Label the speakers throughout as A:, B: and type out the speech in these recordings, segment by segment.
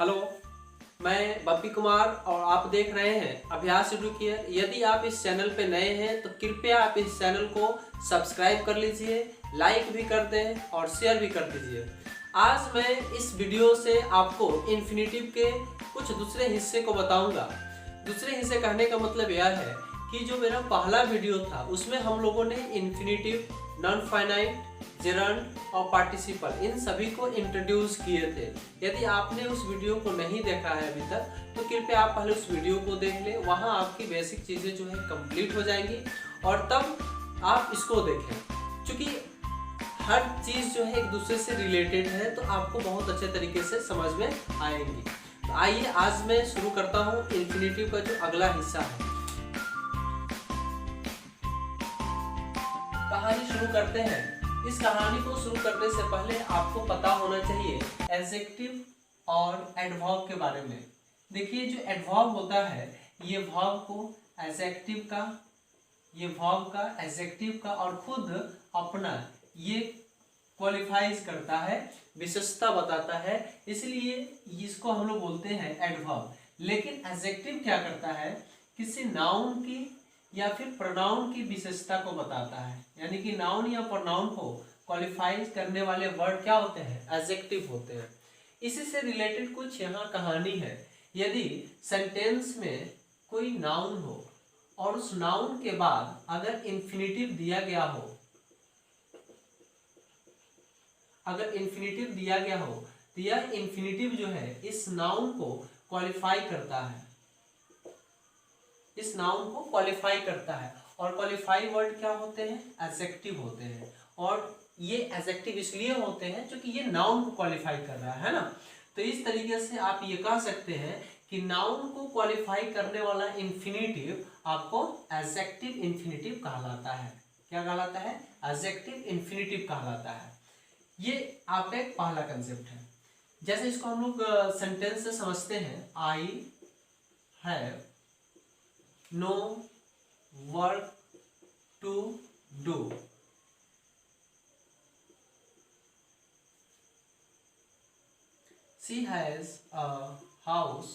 A: Hello, मैं बप्पी कुमार और आप देख रहे हैं अभ्यास एडुकेयर। यदि आप इस चैनल पे नए हैं तो कृपया आप इस चैनल को सब्सक्राइब कर लीजिए, लाइक भी कर दें और शेयर भी कर दीजिए। आज मैं इस वीडियो से आपको इन्फिनेटिव के कुछ दूसरे हिस्से को बताऊंगा। दूसरे हिस्से कहने का मतलब यह है कि जो मेरा पहला वीडियो था उसमें हम लोगों ने इन्फिनेटिव, नॉन फाइनाइट, जेरंड और पार्टिसिपल इन सभी को इंट्रोड्यूस किए थे। यदि आपने उस वीडियो को नहीं देखा है अभी तक तो कृपया आप पहले उस वीडियो को देख लें। वहाँ आपकी बेसिक चीज़ें जो है कंप्लीट हो जाएंगी और तब आप इसको देखें। क्योंकि हर चीज़ जो है एक दूसरे से रिलेटेड है तो आपको बहुत अच्छे तरीके से समझ में आएंगी। तो आइए आज मैं शुरू करता हूँ इन्फिनेटिव का जो अगला हिस्सा है। कहानी शुरू करते हैं। इस कहानी को शुरू करने से पहले आपको पता होना चाहिए एडजेक्टिव और एडवर्ब के बारे में। देखिए, जो एडवर्ब होता है ये वर्ब को एडजेक्टिव का, ये वर्ब का एडजेक्टिव का और खुद अपना ये क्वालिफाइज करता है, विशेषता बताता है, इसलिए इसको हम लोग बोलते हैं एडवर्ब। लेकिन एडजेक्टिव क्या करता है, किसी नाउन की या फिर प्रोनाउन की विशेषता को बताता है। यानी कि नाउन या प्रोनाउन को क्वालिफाई करने वाले वर्ड क्या होते हैं, एडजेक्टिव होते हैं। इसी से रिलेटेड कुछ यहाँ कहानी है। यदि सेंटेंस में कोई नाउन हो और उस नाउन के बाद अगर इन्फिनेटिव दिया गया हो, अगर इन्फिनेटिव दिया गया हो तो यह इन्फिनेटिव जो है इस नाउन को क्वालिफाई करता है, इस नाउन को क्वालिफाई करता है। और क्वालिफाई वर्ड क्या होते हैं, एडजेक्टिव होते हैं। और ये एडजेक्टिव इसलिए होते हैं क्योंकि ये नाउन को क्वालिफाई कर रहा है ना। तो इस तरीके से आप ये कह सकते हैं कि नाउन को क्वालिफाई करने वाला इन्फिनेटिव आपको एडजेक्टिव इन्फिनेटिव कहलाता है। क्या कहलाता है, एडजेक्टिव इन्फिनेटिव कहलाता है। ये आपका एक पहला कंसेप्ट है। जैसे इसको हम लोग सेंटेंस से समझते हैं, I have no work to do. She has a house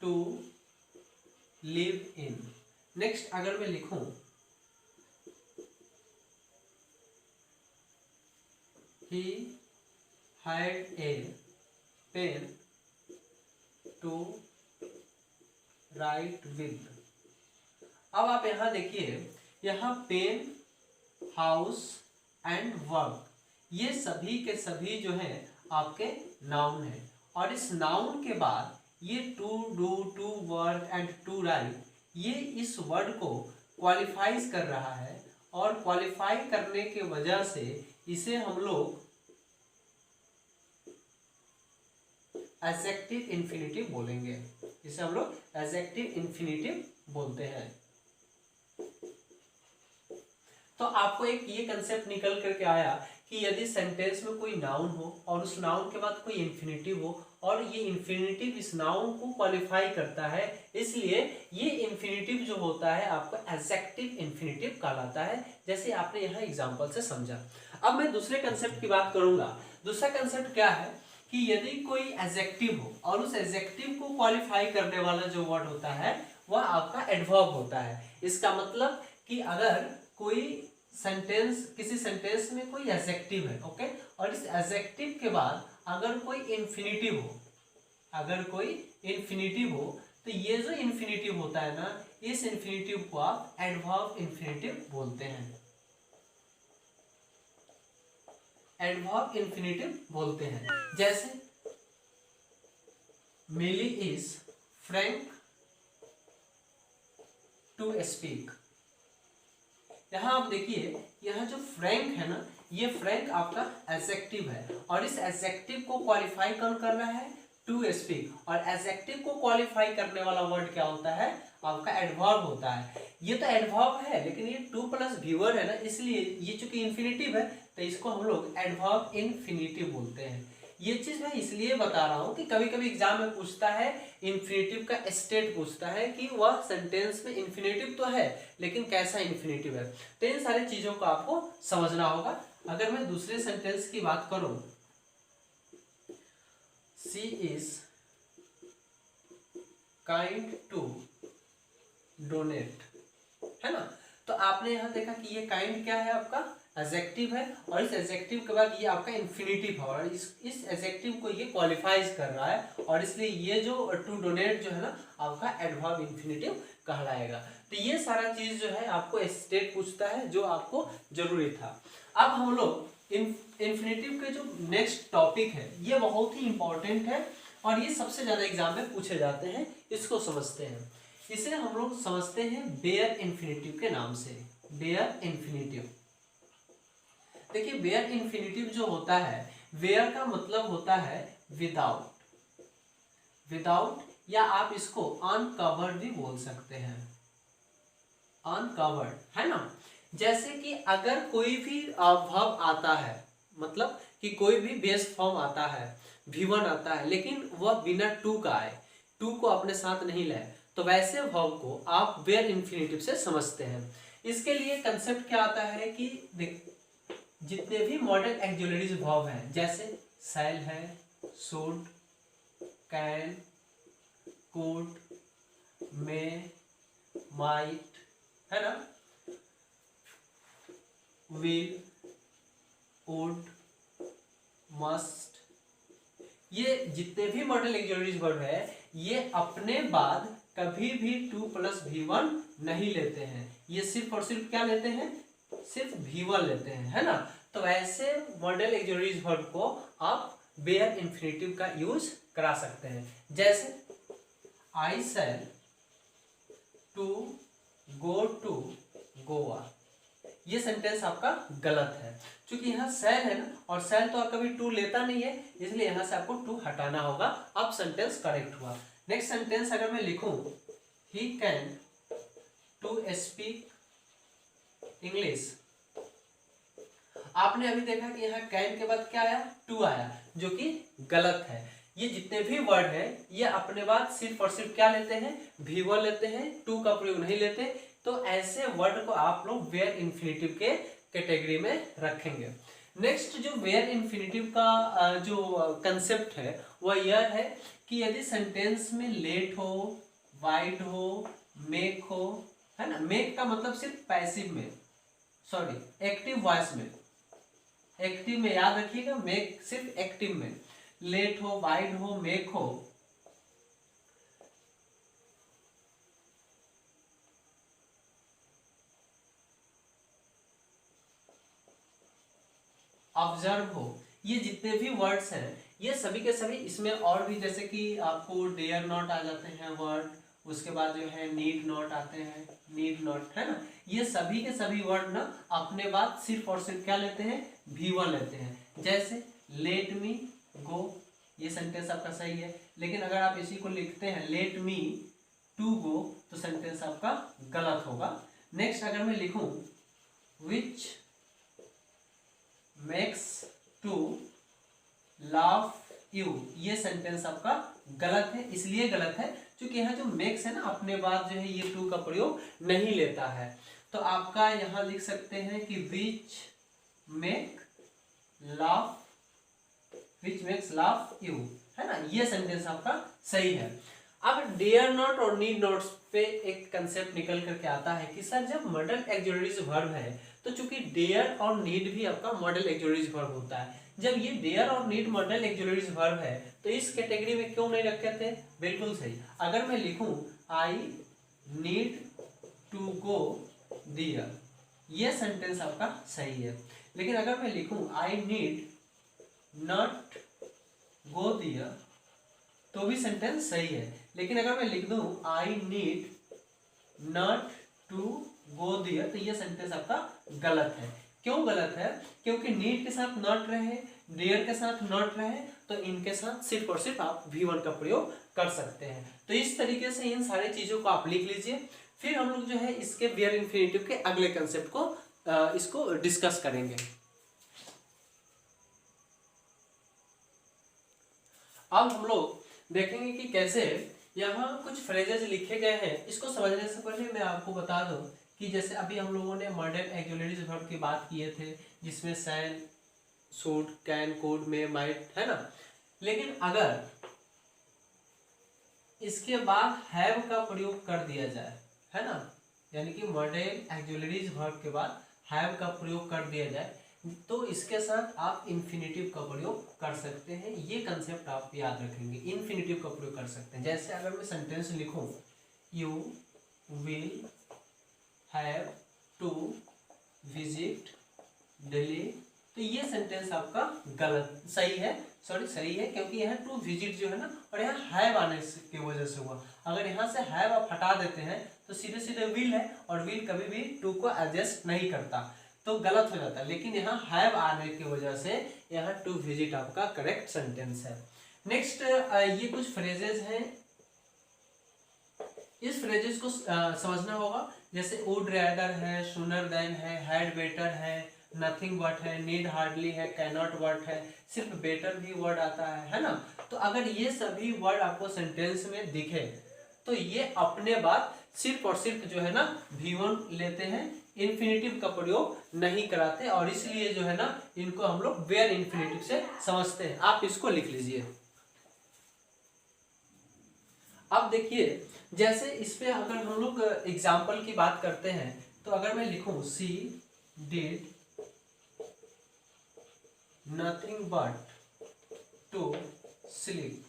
A: to live in. Next अगर मैं लिखूं, he had a pen to write with। अब आप यहाँ देखिए, यहाँ पेन, हाउस एंड वर्क ये सभी के सभी जो है आपके नाउन है। और इस नाउन के बाद ये to do, to work and to write ये इस वर्ड को क्वालिफाइज कर रहा है। और क्वालिफाई करने के वजह से इसे हम लोग एडजेक्टिव इन्फिनेटिव बोलेंगे। इसे हम लोग एडजेक्टिव इन्फिनेटिव बोलते हैं। तो आपको एक ये कंसेप्ट निकल करके आया कि यदि सेंटेंस में कोई नाउन हो और उस नाउन के बाद कोई इन्फिनेटिव हो और ये इन्फिनेटिव इस नाउन को क्वालिफाई करता है, इसलिए ये इन्फिनेटिव जो होता है आपका एडजेक्टिव इन्फिनेटिव कहलाता है। जैसे आपने यहाँ एग्जांपल से समझा। अब मैं दूसरे कंसेप्ट की बात करूंगा। दूसरा कंसेप्ट क्या है कि यदि कोई एडजेक्टिव हो और उस एडजेक्टिव को क्वालिफाई करने वाला जो वर्ड होता है वह आपका एडवर्ब होता है। इसका मतलब कि अगर कोई सेंटेंस, किसी सेंटेंस में कोई एडजेक्टिव है, ओके, और इस एडजेक्टिव के बाद अगर कोई इन्फिनेटिव हो, अगर कोई इन्फिनेटिव हो तो ये जो इन्फिनेटिव होता है ना, इस इन्फिनेटिव को आप एडवर्ब इन्फिनेटिव बोलते हैं, एडवर्ब इन्फिनेटिव बोलते हैं। जैसे मिली इज फ्रैंक टू स्पीक। यहाँ आप देखिए, यहाँ जो फ्रैंक है ना, ये फ्रैंक आपका एडजेक्टिव है और इस एडजेक्टिव को क्वालिफाई कौन कर रहा है, टू स्पीक। और एडजेक्टिव को क्वालिफाई करने वाला वर्ड क्या होता है, आपका एडवर्ब होता है। ये तो एडवर्ब है लेकिन ये टू प्लस वीवर है ना, इसलिए ये चूंकि इन्फिनेटिव है तो इसको हम लोग एडवर्ब इन्फिनेटिव बोलते हैं। ये चीज मैं इसलिए बता रहा हूँ कि कभी कभी एग्जाम में पूछता है, इन्फिनेटिव का स्टेट पूछता है कि वह सेंटेंस में इन्फिनेटिव तो है लेकिन कैसा इन्फिनेटिव है। तो इन सारी चीजों को आपको समझना होगा। अगर मैं दूसरे सेंटेंस की बात करूं, she is kind to donate, है ना। तो आपने यहाँ देखा कि ये काइंड क्या है, आपका एडजेक्टिव है, और इस एडजेक्टिव के बाद ये आपका इन्फिनिटिव है, और इस एडजेक्टिव को ये क्वालिफाइज कर रहा है, और इसलिए ये जो टू डोनेट जो है ना आपका एडवर्ब इन्फिनिटिव कहलाएगा। तो ये सारा चीज जो है आपको स्टेट पूछता है, जो आपको जरूरी था। अब हम लोग इन्फिनिटिव के जो नेक्स्ट टॉपिक है ये बहुत ही इंपॉर्टेंट है, और ये सबसे ज्यादा एग्जाम में पूछे जाते हैं, इसको समझते हैं। इसे हम लोग समझते हैं बेयर इन्फिनिटिव के नाम से। बेयर इन्फिनिटिव, देखिए बेयर इन्फिनिटिव जो होता है, बेयर का मतलब होता है विदाउट, विदाउट, या आप इसको अनकवर्ड भी बोल सकते हैं, अनकवर्ड, है ना। जैसे कि अगर कोई भी वर्ब आता है, मतलब कि कोई भी बेस फॉर्म आता है, V1 आता है, लेकिन वह बिना टू का आए, टू को अपने साथ नहीं लाए, तो वैसे वर्ब को आप बेयर इन्फिनिटिव से समझते हैं। इसके लिए कंसेप्ट क्या आता है कि जितने भी मॉडल एक्सिलरीज वर्ब हैं, जैसे शैल है, should, can, could, may, might, है ना, विल, वुड, मस्ट, ये जितने भी मॉडल एक्सिलरीज वर्ब है ये अपने बाद कभी भी 2+V1 नहीं लेते हैं, ये सिर्फ और सिर्फ क्या लेते हैं, सिर्फ V1 लेते हैं, है ना। तो ऐसे मॉडल एक्सिलरीज वर्ब को आप बेयर इन्फिनिटिव का यूज करा सकते हैं। जैसे आई शैल टू गो टू गोवा, ये सेंटेंस आपका गलत है, क्योंकि यहाँ शैल है ना, और शैल तो कभी टू लेता नहीं है, इसलिए यहाँ से आपको टू हटाना होगा। अब सेंटेंस करेक्ट हुआ। नेक्स्ट सेंटेंस अगर मैं लिखूं, he can to speak English, आपने अभी देखा कि यहाँ कैन के बाद क्या आया, टू आया, जो कि गलत है। ये जितने भी वर्ड है ये अपने बाद सिर्फ और सिर्फ क्या लेते हैं, V1 लेते हैं, टू का प्रयोग नहीं लेते। तो ऐसे वर्ड को आप लोग वेयर इन्फिनिटिव के कैटेगरी में रखेंगे। नेक्स्ट जो वेयर इन्फिनिटिव का जो कंसेप्ट है वह यह है कि यदि सेंटेंस में लेट हो, वाइड हो, मेक हो, है ना, मेक का मतलब सिर्फ पैसिव में, सॉरी एक्टिव वॉइस में, एक्टिव में याद रखिएगा, मेक सिर्फ एक्टिव में, लेट हो, वाइड हो, मेक हो, ऑब्जर्व हो, ये जितने भी वर्ड्स हैं ये सभी के सभी इसमें, और भी जैसे कि आपको डेयर नॉट आ जाते हैं वर्ड, उसके बाद जो है नीड नॉट आते हैं, नीड नॉट, है ना, ये सभी के सभी वर्ड ना अपने बाद सिर्फ और सिर्फ क्या लेते हैं, V1 लेते हैं। जैसे लेट मी गो, ये सेंटेंस आपका सही है, लेकिन अगर आप इसी को लिखते हैं लेट मी टू गो तो सेंटेंस आपका गलत होगा। नेक्स्ट अगर मैं लिखूं which makes to laugh you, ये सेंटेंस आपका गलत है, इसलिए गलत है क्योंकि यहाँ जो मेक्स है ना अपने बाद जो है ये टू का प्रयोग नहीं लेता है। तो आपका यहाँ लिख सकते हैं कि which make laugh, which makes laugh you, है ना, ये सेंटेंस आपका सही है। अब डेयर नॉट और नीड नॉट पे एक कंसेप्ट निकल करके आता है कि सर जब मॉडल एक्सिलरीज वर्ब है तो चूंकि डेयर और नीड भी आपका मॉडल एक्सिलरीज वर्ब होता है, जब ये डेयर और नीड मॉडल एक्सिलरीज वर्ब है तो इस कैटेगरी में क्यों नहीं रखे थे, बिल्कुल सही। अगर मैं लिखूं I need to go dear, ये सेंटेंस आपका सही है, लेकिन अगर मैं लिखूं I need not go dear तो भी सेंटेंस सही है, लेकिन अगर मैं लिख दूं I need not to go there तो ये सेंटेंस आपका गलत है। क्यों गलत है, क्योंकि नीड के साथ नॉट रहे, डेयर के साथ नॉट रहे, तो इनके साथ सिर्फ और सिर्फ आप V1 का प्रयोग कर सकते हैं। तो इस तरीके से इन सारी चीजों को आप लिख लीजिए, फिर हम लोग जो है इसके बेयर इन्फिनिटिव के अगले कंसेप्ट को इसको डिस्कस करेंगे। अब हम लोग देखेंगे कि कैसे यहाँ कुछ फ्रेजेस लिखे गए हैं। इसको समझने से पहले मैं आपको बता दूं कि जैसे अभी हम लोगों ने मॉडल एक्सिलरीज वर्ब की बात किए थे जिसमें shall, should, can, could, may, might, है ना, लेकिन अगर इसके बाद हैव का प्रयोग कर दिया जाए, है ना, यानी कि मॉडल ऑक्सिलरीज वर्ब के बाद हैव का प्रयोग कर दिया जाए, तो इसके साथ आप इन्फिनेटिव का प्रयोग कर सकते हैं। ये कंसेप्ट आप याद रखेंगे, इन्फिनेटिव का प्रयोग कर सकते हैं। जैसे अगर मैं सेंटेंस लिखूं, you will have to visit Delhi, तो ये सेंटेंस आपका गलत, सही है, सही है, क्योंकि यहाँ टू विजिट जो है ना, और यहाँ हैव आने की वजह से हुआ। अगर यहाँ से हैव आप हटा देते हैं तो सीधे सीधे विल है, और विल कभी भी टू को एडजस्ट नहीं करता, तो गलत हो जाता है। लेकिन यहाँ हैव आने की वजह से यहाँ टू विजिट आपका करेक्ट सेंटेंस है। नेक्स्ट ये कुछ फ्रेजेस हैं, इस फ्रेजेस को समझना होगा। जैसे वुड रैदर है, सूनर देन है, हैड बेटर है, नथिंग बट है, नीड हार्डली है, कैनॉट बट है, सिर्फ बेटर भी वर्ड आता है ना। तो अगर ये सभी वर्ड आपको सेंटेंस में दिखे तो ये अपने बाद सिर्फ और सिर्फ जो है ना V1 लेते हैं, इन्फिनेटिव का प्रयोग नहीं कराते, और इसलिए जो है ना इनको हम लोग वेयर इन्फिनेटिव से समझते हैं। आप इसको लिख लीजिए। अब देखिए, जैसे इस पे अगर हम लोग एग्जाम्पल की बात करते हैं, तो अगर मैं लिखूं she did nothing but to sleep,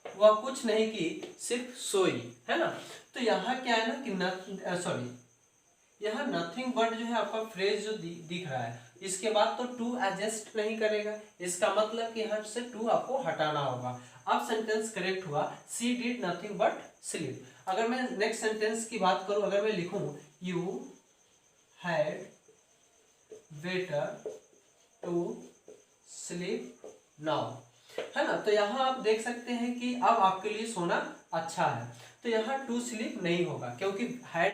A: वह कुछ नहीं की, सिर्फ सोई, है ना। तो यहाँ क्या है ना कि यहाँ नथिंग बट जो है आपका फ्रेज जो दिख रहा है, इसके बाद तो टू एडजस्ट नहीं करेगा, इसका मतलब कि यहाँ से टू आपको हटाना होगा। अब सेंटेंस करेक्ट हुआ, सी डिड नथिंग बट स्लीप। अगर मैं नेक्स्ट सेंटेंस की बात करूं, अगर मैं लिखूं you had better to sleep now, है ना, तो यहाँ आप देख सकते हैं कि अब आपके लिए सोना अच्छा है। तो यहाँ टू स्लीप नहीं होगा, क्योंकि हैड